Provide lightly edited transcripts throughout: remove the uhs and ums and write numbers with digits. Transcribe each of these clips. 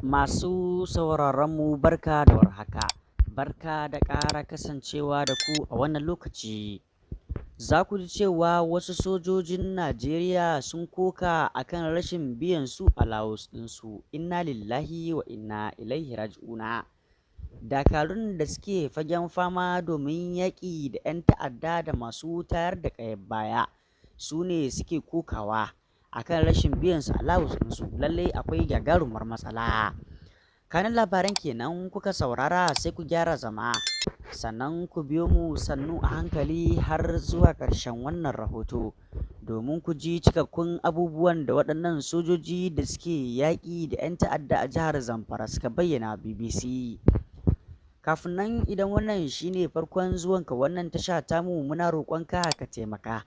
Masu sauraronmu barka da warhaka, barka da ƙara kasancewa da ku a wannan lokaci. Za ku ji cewa wasu sojojin Najeriya sun koka akan rashin biyan su alawus ɗinsu, inna lillahi wa inna ilaihi raji'una. Dakarun da suke fagen fama domin yaƙi da 'yan ta'adda da masu tayar da ƙayar baya su ne suke kokawa akan rashin biyan su alawus ɗinsu, lallai akwai gagarumar matsala. Kanin labaran kenan kuka saurara, sai ku gyara zama sannan ku biyo mu sannu a hankali har zuwa ƙarshen wannan rahoto domin ku ji cikakkun abubuwan da waɗannan sojoji da suke yaƙi da 'yan ta'adda a jihar Zamfara suka bayyana BBC. Kafin nan, idan wannan shine farkon zuwanka wannan tasha tamu, muna roƙonka ka taimaka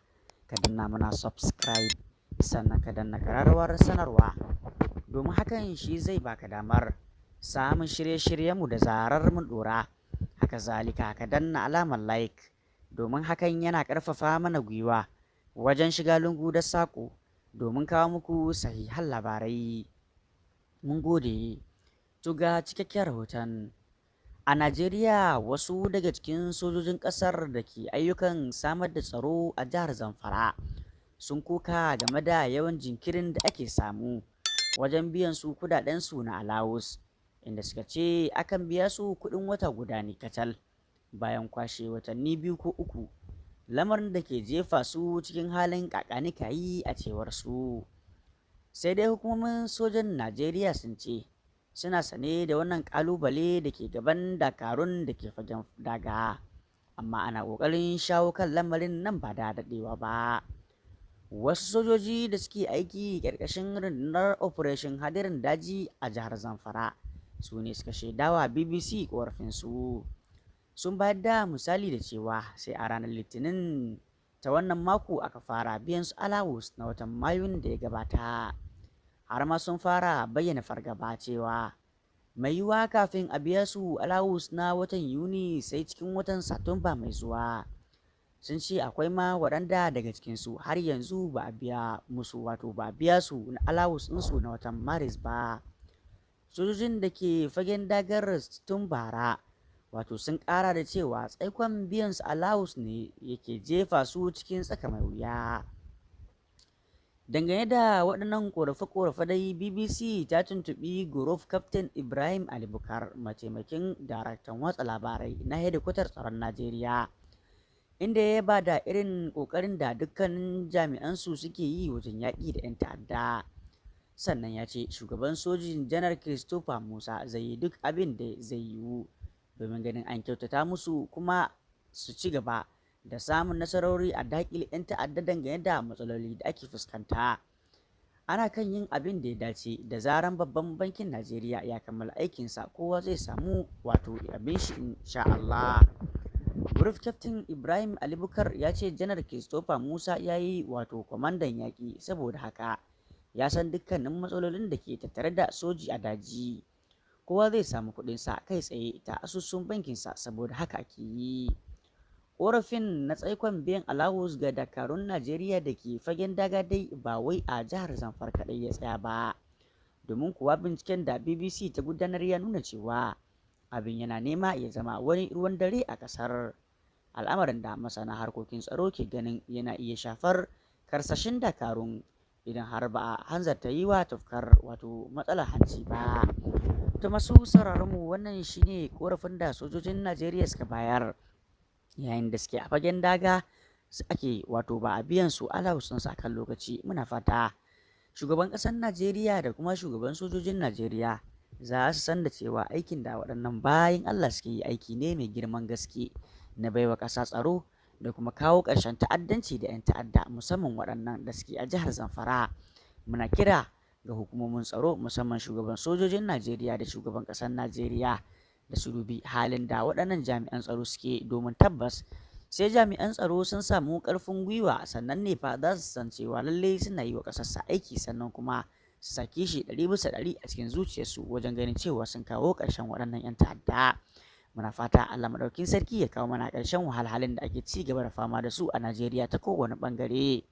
ka danna mana subscribe sannan ka danna ƙararrawar sanarwa domin hakan shi zai baka damar samun shirye-shiryenmu da zarar mun ɗora. Haka zalika ka danna alamar like domin hakan yana ƙarfafa mana gwiwa wajen shiga lungu da saƙo domin kawo muku sahihan labarai. Mun gode. To ga cikakken rahoton. A Najeriya, wasu daga cikin sojojin ƙasar da ke ayyukan samar da tsaro a jihar Zamfara sun koka game da yawan jinkirin da ake samu wajen biyan su kuɗaɗensu na alawus, inda suka ce akan biya su kuɗin wata guda ne kacal bayan kwashe watanni 2 ko 3, lamarin da ke jefa su cikin halin ƙaƙanikayi a cewar su. Sai dai hukumomin sojan Najeriya sun ce suna sane da wannan ƙalubale da ke gaban dakarun da ke fagen daga, amma ana ƙoƙarin shawo kan lamarin nan ba da daɗewa ba. Wasu sojoji da suke aiki ƙarƙashin rundunar Operation Hadirin Daji a jihar Zamfara su ne suka shaidawa BBC ƙorafinsu. Sun bayar da misali da cewa sai a ranar Litinin ta wannan mako aka fara biyan su alawus na watan Mayun da ya gabata. Har ma sun fara bayyana fargaba cewa mai yiwuwa kafin a biya su alawus na watan Yuni sai cikin watan Satumba mai zuwa. Sun ce akwai ma waɗanda daga cikinsu har yanzu ba a biya musu, wato ba a biya su alawus ɗinsu na watan Maris ba. Sojojin da ke fagen dagar tun bara wato sun ƙara da cewa tsaikon biyan su alawus ne yake jefa su cikin tsaka mai wuya. Dangane da waɗannan ƙorafe-ƙorafe dai, BBC ta tuntuɓi Group Captain Ibrahim Ali Bukar, mataimakin daraktan watsa labarai na hedikwatar tsaron Najeriya, inda ya ba da irin ƙoƙarin da dukkanin jami'an su suke yi wajen yaƙi da 'yan ta'adda. Sannan ya ce shugaban sojin Janar Christopher Musa zai yi duk abin da zai yiwu domin ganin an kyautata musu kuma su ci gaba da samun nasarori a daƙile 'yan ta'adda dangane da matsaloli da ake fuskanta. Ana kan yin abin da ya dace da zaran babban bankin Najeriya ya kammala aikinsa, kowa zai samu wato abin shi insha Allah. Group Captain Ibrahim Ali Bukar ya ce Janar Christopher Musa ya yi wato kwamandan yaƙi, saboda haka ya san dukkanin matsalolin da ke tattare da soji a daji. Kowa zai samu kuɗinsa kai tsaye ta asusun bankinsa, saboda haka ake yi. Ƙorafin na tsaikon biyan alawus ga dakarun Najeriya da ke fagen daga dai ba wai a jihar Zamfara kaɗai ya tsaya ba, domin kuwa binciken da BBC ta gudanar ya nuna cewa abin yana nema ya zama wani ruwan dare a ƙasar, al'amarin da masana harkokin tsaro ke ganin yana iya shafar karsashin dakarun idan har ba a hanzarta yi wa tufkar wato matsalar hanci ba. To masu sauraronmu, wannan shine ƙorafin da sojojin Najeriya suka bayar yayin da suke a fagen daga ake wato ba a biyan su alawus ɗinsu a kan lokaci. Muna fata shugaban ƙasar Najeriya da kuma shugaban sojojin Najeriya za su san da cewa aikin da waɗannan bayin Allah suke yi aiki ne mai girman gaske na baiwa ƙasa tsaro da kuma kawo ƙarshen ta'addanci da 'yan ta'adda, musamman waɗannan da suke a jihar Zamfara. Muna kira ga hukumomin tsaro, musamman shugaban sojojin Najeriya da shugaban ƙasar Najeriya, da su dubi halin da waɗannan jami'an tsaro suke, domin tabbas sai jami'an tsaro sun samu ƙarfin gwiwa sannan ne fa za su san cewa lallai suna yi wa ƙasarsa aiki, sannan kuma su sake shi 100% a cikin zuciyarsu wajen ganin cewa sun kawo ƙarshen waɗannan 'yan ta'adda. Muna fata Allah maɗaukin sarki ya kawo mana ƙarshen wahalhalun da ake ci gaba da fama da su a Najeriya ta kowane ɓangare.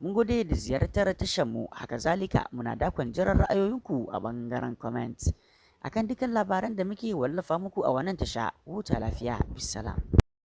Mun gode da ziyartar tashar mu, haka zalika muna dakon jiran ra'ayoyinku a bangaren comment akan dukkan labaran da muke wallafa muku a wannan tasha. Huta lafiya, bisalam.